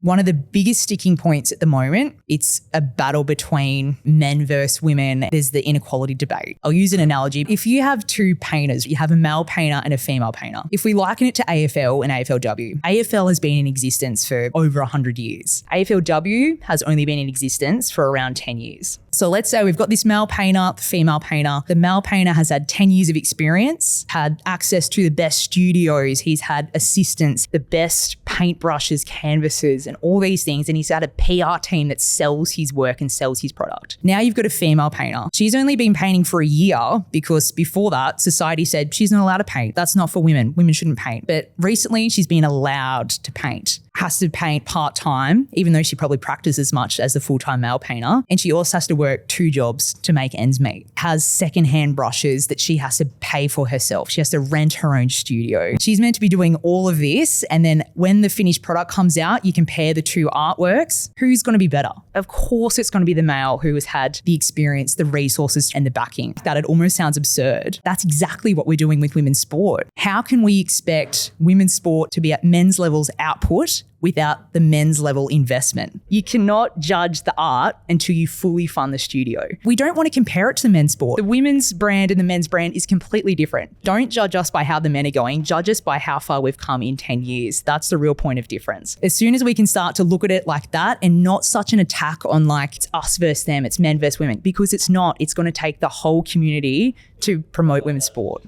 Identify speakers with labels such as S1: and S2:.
S1: One of the biggest sticking points at the moment, it's a battle between men versus women. There's the inequality debate. I'll use an analogy. If you have two painters, you have a male painter and a female painter. If we liken it to AFL and AFLW, AFL has been in existence for over 100 years. AFLW has only been in existence for around 10 years. So let's say we've got this male painter, the female painter. The male painter has had 10 years of experience, had access to the best studios. He's had assistants, the best paintbrushes, canvases, and all these things. And he's had a PR team that sells his work and sells his product. Now you've got a female painter. She's only been painting for a year because before that, society said she's not allowed to paint. That's not for women. Women shouldn't paint. But recently she's been allowed to paint. Has to paint part-time, even though she probably practices as much as the full-time male painter. And she also has to work 2 jobs to make ends meet. Has secondhand brushes that she has to pay for herself. She has to rent her own studio. She's meant to be doing all of this. And then when the finished product comes out, you compare the two artworks. Who's going to be better? Of course, it's going to be the male who has had the experience, the resources, and the backing. That it almost sounds absurd. That's exactly what we're doing with women's sport. How can we expect women's sport to be at men's levels output without the men's level investment? You cannot judge the art until you fully fund the studio. We don't want to compare it to the men's sport. The women's brand and the men's brand is completely different. Don't judge us by how the men are going. Judge us by how far we've come in 10 years. That's the real point of difference. As soon as we can start to look at it like that and not such an attack on like it's us versus them, it's men versus women, because it's not. It's going to take the whole community to promote women's sport.